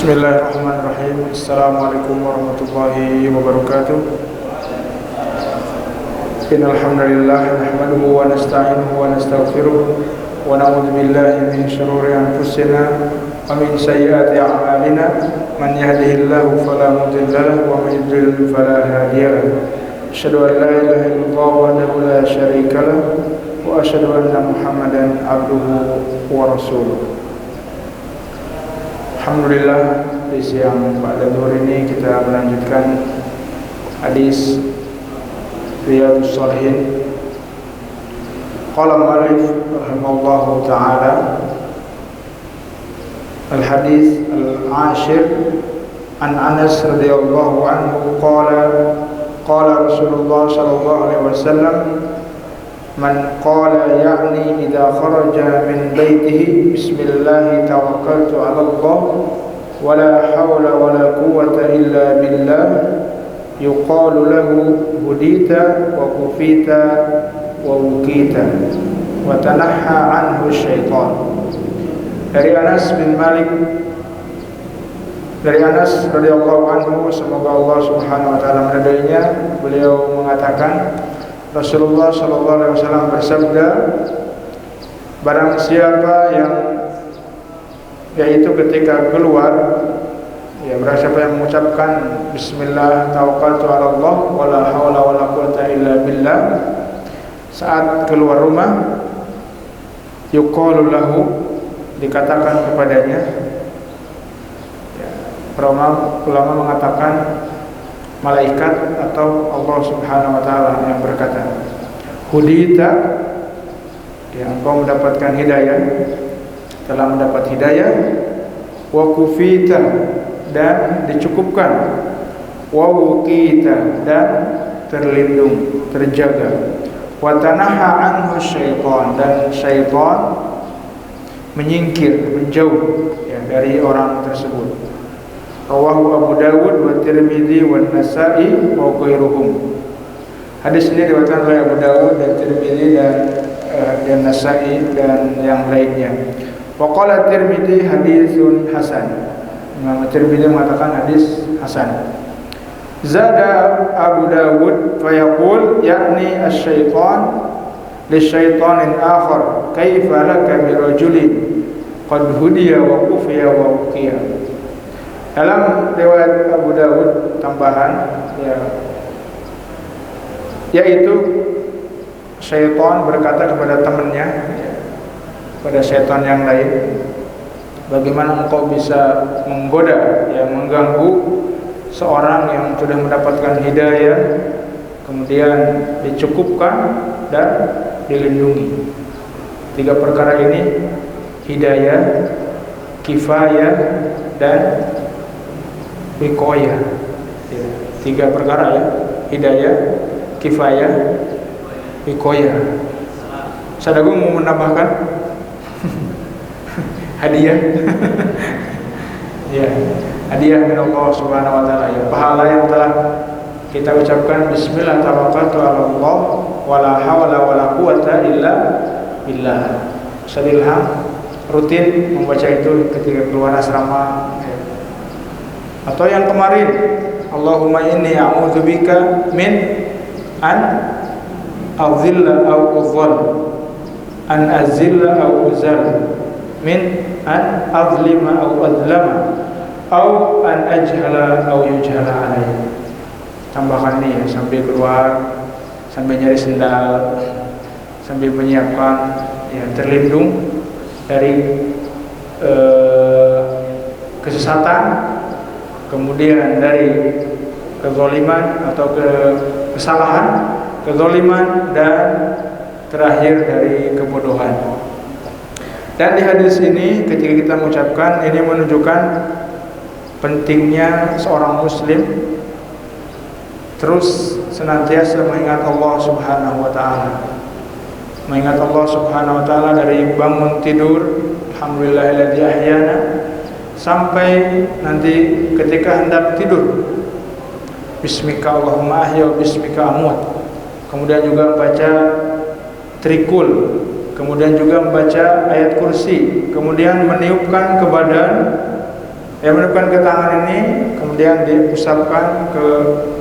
Bismillahirrahmanirrahim. Assalamualaikum warahmatullahi wabarakatuh. Innal hamdalillah nahmaduhu wa nasta'inuhu wa nastaghfiruh wa na'udzu billahi min shururi anfusina wa min sayyiati a'malina. Man yahdihillahu fala mudilla lahu wa man yudlil fala hadiya lahu. Asyhadu an la ilaha illallah wahdahu la syarika lahu wa asyhadu anna Muhammadan abduhu wa rasuluh. Alhamdulillah, di siang pada zuhur ini kita melanjutkan hadis Riyadhus Shalihin. Qala mu'allif rahimahullahu ta'ala al-hadis al-ashir an Anas radhiyallahu anhu qala Rasulullah sallallahu alaihi wasallam man qala ya'ni idza kharaja min baitihi bismillah tawakkaltu 'ala Allah wala hawla wala quwwata illa billah yuqalu lahu hudita wa kufita wa wukita wa tanahha anhu syaitan. Dari Anas bin Malik, dari Anas radhiyallahu anhu, semoga Allah Subhanahu wa taala meridainya, beliau mengatakan Rasulullah sallallahu alaihi wasallam bersabda, barang siapa yang yaitu ketika keluar, ya barang siapa yang mengucapkan bismillah tawakkaltu 'ala Allah wala haula wala quwwata illa billah saat keluar rumah, yuqalu lahu, dikatakan kepadanya, ya, para ulama mengatakan malaikat atau Allah Subhanahu wa taala yang berkata, hudita, ya engkau mendapatkan hidayah, telah mendapat hidayah, wa kufita, dan dicukupkan, wa wukita, dan terlindung, terjaga, wa tanaha anhu syaitan, dan syaitan menyingkir, menjauh, ya, dari orang tersebut. Rawahu Abu Dawud wa Tirmidzi wa Nasa'i wa ghairuhum. Hadis ini diriwayatkan oleh Abu Dawud dan Tirmidzi dan Nasa'i dan yang lainnya. Wa qala Tirmidzi haditsun hasan. Imam Tirmidzi mengatakan hadis hasan. Zada Abu Dawud fa yaqul yakni asy-syaitan li syaitanin akhar kaifa laka bi rajulin qad hudiya wa kufiya wa uqiya. Dalam riwayat Abu Dawud tambahan, ya, yaitu syaitan berkata kepada temannya, ya, pada syaitan yang lain, bagaimana engkau bisa menggoda, ya, mengganggu seorang yang sudah mendapatkan hidayah, kemudian dicukupkan dan dilindungi. Tiga perkara ini, hidayah, kifayah, dan wikoyah, ya, tiga perkara, ya, hidayah, kifayah, wikoyah. Sadagung mau menambahkan hadiah, ya, hadiah min Allah Subhanahu wa taala, ya, pahala yang telah kita ucapkan bismillah tawakkaltu 'ala Allah wala hawla wala quwwata illa billah. Sadilham rutin membaca itu ketika keluar asrama, ya. Atau yang kemarin, Allahumma inni a'udzubika min an azilla aw uzal, an azilla aw uzal, min an azlima aw azlama, aw an ajhala aw yujhala alayya. Tambahkan ini, ya, sambil keluar, sambil nyari sendal, sambil menyiapkan, ya, terlindung dari kesesatan, kemudian dari kezaliman atau kesalahan, kezaliman, dan terakhir dari kebodohan. Dan di hadis ini ketika kita mengucapkan ini menunjukkan pentingnya seorang muslim terus senantiasa mengingat Allah Subhanahu wa taala. Mengingat Allah Subhanahu wa taala dari bangun tidur, alhamdulillahilladzi ahyana, sampai nanti ketika hendak tidur, bismika Allahumma ahya wa bismika amut. Kemudian juga membaca trikul, kemudian juga membaca ayat kursi, kemudian meniupkan ke badan, Yang menunjukkan ke tangan ini kemudian diusapkan ke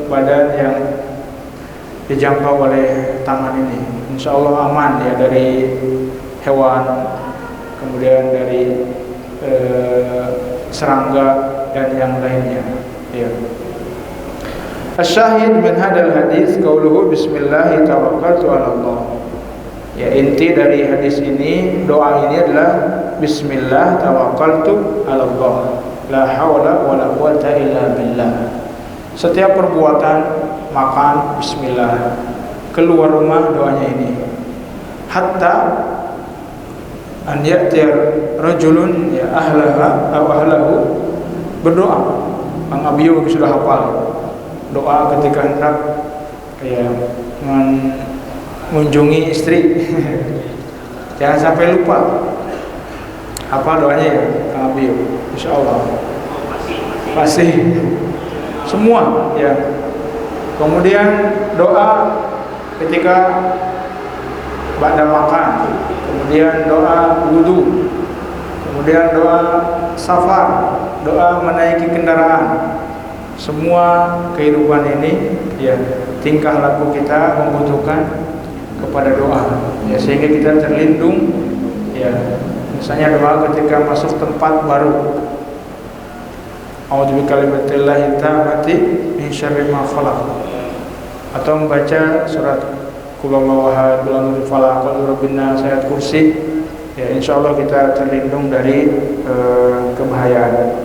badan yang dijangkau oleh tangan ini. Insya Allah aman ya dari hewan, kemudian dari serangga dan yang lainnya. Ya. Asyahid min hadal hadis qauluhu bismillah tawakkaltu 'ala Allah. Ya, inti dari hadis ini, doa ini adalah bismillah tawakkaltu 'ala Allah. La haula wala quwata illa billah. Setiap perbuatan makan bismillah, keluar rumah doanya ini. Hatta an ya'tir rajulun ya ahlaha aw ahlahu, berdoa. Bang Abiyo sudah hafal doa ketika hendak mengunjungi istri. Jangan sampai lupa. Apa doanya ya Kang Abiyo? Insyaallah pasti semua ya. Kemudian doa ketika ba'da makan, kemudian doa wudu, kemudian doa safar, doa menaiki kendaraan. Semua kehidupan ini ya, tingkah laku kita membutuhkan kepada doa ya, sehingga kita terlindung ya. Misalnya doa ketika masuk tempat baru, a'udzu bikalimatillahi tammati min syarri ma khalaq, atau membaca surat qul huwallahu ahad, qul a'udzu falaq, qul rabbin nas, ayat kursi ya, insyaallah kita terlindung dari kebahayaan.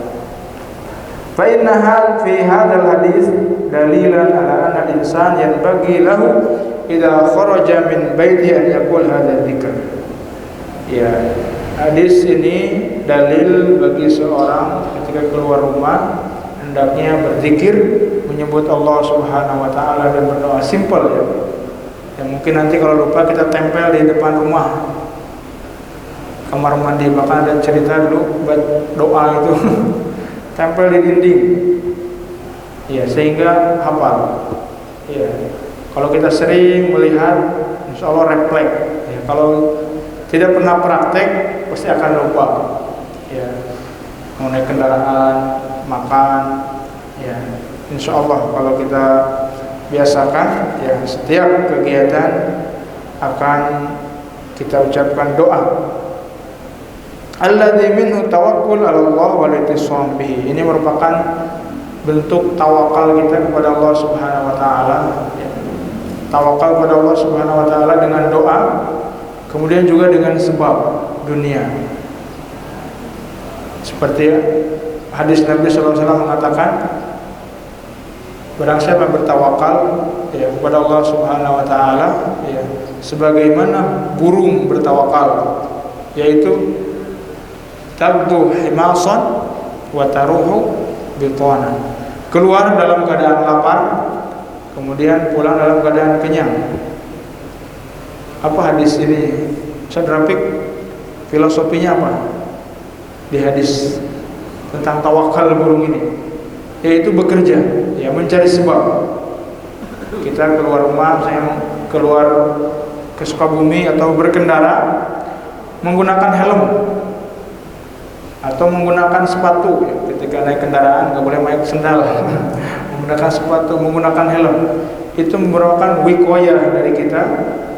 Fa inna fi hadzal hadis dalilan ala anna al-insan yanbaghi lahu idza kharaja min baiti an yaqul hadzal dzikr. Ya, hadis ini dalil bagi seorang ketika keluar rumah hendaknya berzikir, menyebut Allah Subhanahu wa taala dan berdoa. Simple ya. Ya mungkin nanti kalau lupa kita tempel di depan rumah, kamar mandi, bahkan ada cerita dulu buat doa itu tempel di dinding. Ya, sehingga hafal. Ya. Kalau kita sering melihat, insyaallah refleks. Ya, kalau tidak pernah praktek pasti akan lupa. Ya. Mengenai kendaraan, makan, ya. Insyaallah kalau kita biasakan ya, setiap kegiatan akan kita ucapkan doa. Alladzi minhu tawakkul 'ala Allah wal ittisam bihi. Ini merupakan bentuk tawakal kita kepada Allah Subhanahu wa taala. Ya. Tawakal kepada Allah Subhanahu wa taala dengan doa, kemudian juga dengan sebab dunia. Seperti hadis Nabi sallallahu alaihi wasallam mengatakan, barang siapa bertawakal ya kepada Allah Subhanahu wa taala ya, sebagaimana burung bertawakal, yaitu tabdu himasan wa taruhu bitana, keluar dalam keadaan lapar, kemudian pulang dalam keadaan kenyang. Apa hadis ini? Ustaz Rafiq, filosofinya apa di hadis tentang tawakal burung ini? Yaitu bekerja, ya, mencari sebab. Kita keluar rumah, saya keluar ke Sukabumi atau berkendara menggunakan helm atau menggunakan sepatu ya. Ketika naik kendaraan nggak boleh pakai sendal. Menggunakan sepatu, menggunakan helm, itu merupakan wikoyah dari kita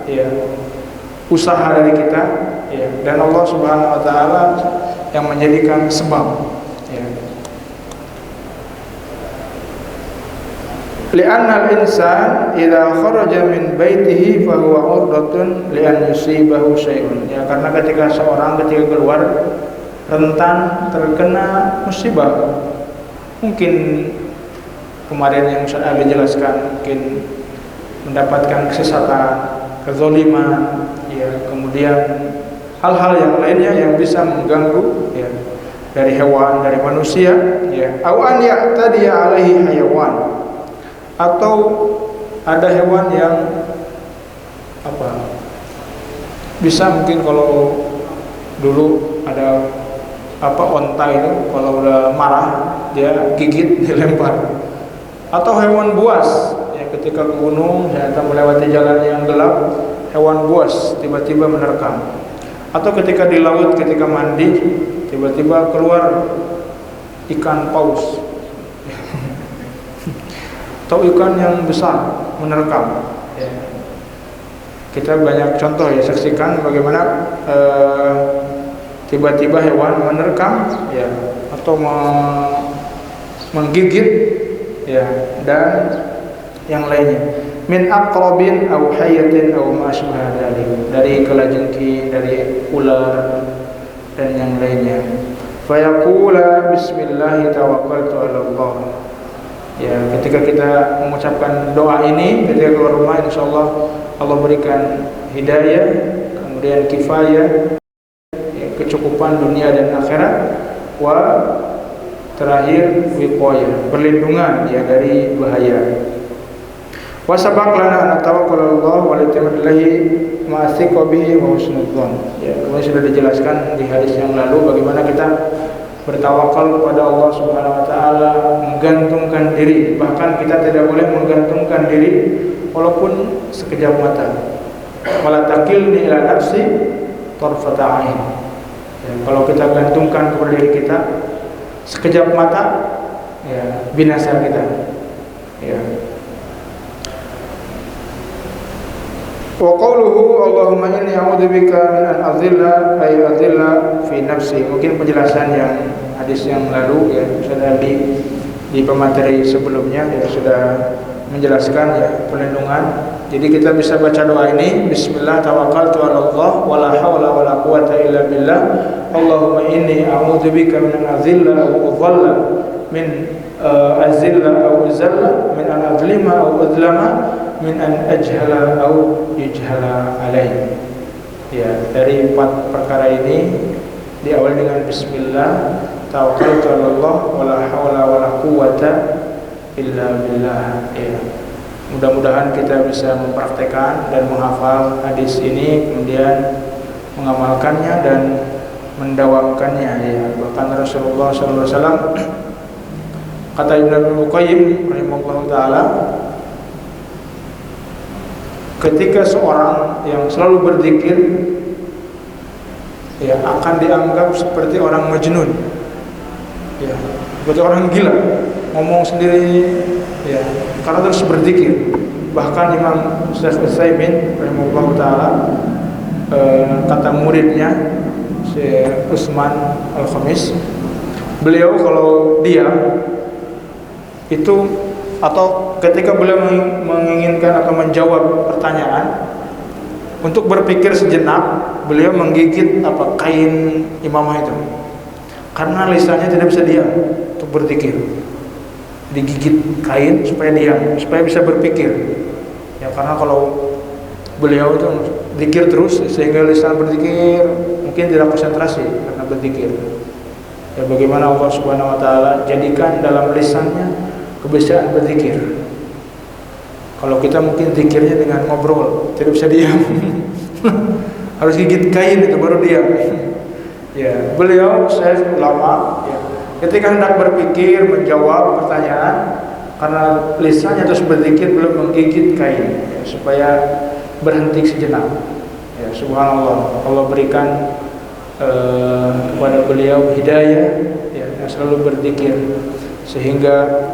ya, usaha dari kita ya, dan Allah Subhanahu wa taala yang menjadikan sebab ya. Li'anna al-insan idza kharaja min baitihi fa huwa urdatun li'an yusibahu syai'un. Ya, karena ketika seorang ketika keluar rentan terkena musibah. Mungkin kemarin yang Ustaz Ali jelaskan, mungkin mendapatkan kesesatan, kezaliman, ya, kemudian hal-hal yang lainnya yang bisa mengganggu ya, dari hewan, dari manusia ya. Aw an ya'tadi alaihi hayawan, atau ada hewan yang bisa mungkin kalau dulu ada onta itu kalau udah marah dia gigit, dilempar. Atau hewan buas ya, ketika ke gunung ternyata melewati jalan yang gelap, hewan buas tiba-tiba menerkam. Atau ketika di laut, ketika mandi tiba-tiba keluar ikan paus atau ikan yang besar menerkam. Ya. Kita banyak contoh ya, saksikan bagaimana tiba-tiba hewan menerkam ya, atau menggigit ya, dan yang lainnya. Min aqrabin aw hayatin aw ma asbaha dzalik, dari kalajengking, dari ular dan yang lainnya. Fa yaqula bismillah tawakkaltu 'ala Allah. Ya, ketika kita mengucapkan doa ini ketika keluar rumah, insyaallah Allah berikan hidayah, kemudian kifayah, ya, kecukupan dunia dan akhirat, wa terakhir wiqayah, perlindungan ya dari bahaya. Wa sabaq lana an tawakkal Allah wa litamdillahi ma athiqa bihi wa husnudzan. Ya, kemudian sudah dijelaskan di hadis yang lalu bagaimana kita bertawakal kepada Allah Subhanahu wa taala, menggantungkan diri, bahkan kita tidak boleh menggantungkan diri walaupun sekejap mata. Wala takilni ila nafsi tarfata ain. Ya, kalau kita gantungkan kepada diri kita sekejap mata, ya binasa kita. Ya. Wa qawluhu Allahumma inni a'udzubika min an adhilla ay adhilla fi nafsi. Mungkin penjelasan yang hadis yang lalu ya sudah di pemateri sebelumnya ya sudah menjelaskan ya perlindungan. Jadi kita bisa baca doa ini, bismillah tawakkaltu 'ala Allah wa la haula wa la quwwata illa billah. Allahumma inni a'udzubika min an adhilla aw udhalla min azilla aw uzalla min an adlima aw udlama min an ajhala au yujhala alaih. Ya, dari 4 perkara ini diawali dengan bismillah, tawakkaltu 'ala Allah wa la haula wa la quwwata illa billah. Ya. Mudah-mudahan kita bisa mempraktekkan dan menghafal hadis ini, kemudian mengamalkannya dan mendawamkannya ya. Bahkan Rasulullah sallallahu alaihi wasallam kata Ibnu Qayyim rahimahullah taala, ketika seorang yang selalu berzikir ya akan dianggap seperti orang majnun, ya, seperti orang gila, ngomong sendiri, ya, karena terus berzikir. Bahkan Imam Syekh Utsaimin rahimahullah taala kata muridnya Syekh Utsman Al-Khamis, beliau kalau diam itu atau ketika beliau menginginkan atau menjawab pertanyaan, untuk berpikir sejenak beliau menggigit kain imamah itu, karena lisannya tidak bisa diam untuk berzikir. Digigit kain supaya diam, supaya bisa berpikir. Ya, karena kalau beliau itu zikir terus sehingga lisan berzikir mungkin tidak konsentrasi karena berzikir. Ya, bagaimana Allah Subhanahu wa taala jadikan dalam lisannya kebiasaan berzikir. Kalau kita mungkin zikirnya dengan ngobrol, tidak bisa diam. Harus gigit kain itu baru diam. Ya, beliau saya ulama ya, ketika hendak berpikir menjawab pertanyaan, karena lisannya terus berzikir belum menggigit kain ya, supaya berhenti sejenak. Ya, subhanallah, Allah berikan kepada beliau hidayah ya, yang selalu berzikir sehingga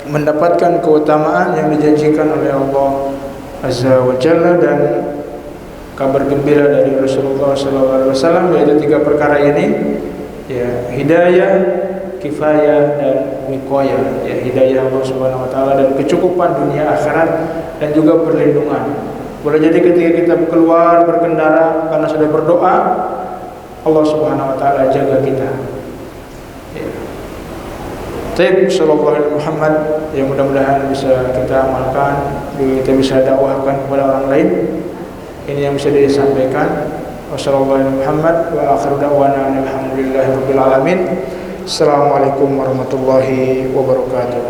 mendapatkan keutamaan yang dijanjikan oleh Allah Azza wa Jalla. Dan kabar gembira dari Rasulullah SAW yaitu 3 perkara ini ya, hidayah, kifayah dan wiqayah. Ya, hidayah Allah Subhanahu wa taala dan kecukupan dunia akhirat dan juga perlindungan. Boleh jadi ketika kita keluar berkendara karena sudah berdoa, Allah Subhanahu wa taala jaga kita. Ya. Taib sallallahu alaihi Muhammad yang mudah-mudahan bisa kita amalkan, kita bisa dakwahkan kepada orang lain. Ini yang bisa disampaikan. Wassalamualaikum Muhammad wa akhiru da'wana alhamdulillahirabbil alamin. Assalamualaikum warahmatullahi wabarakatuh.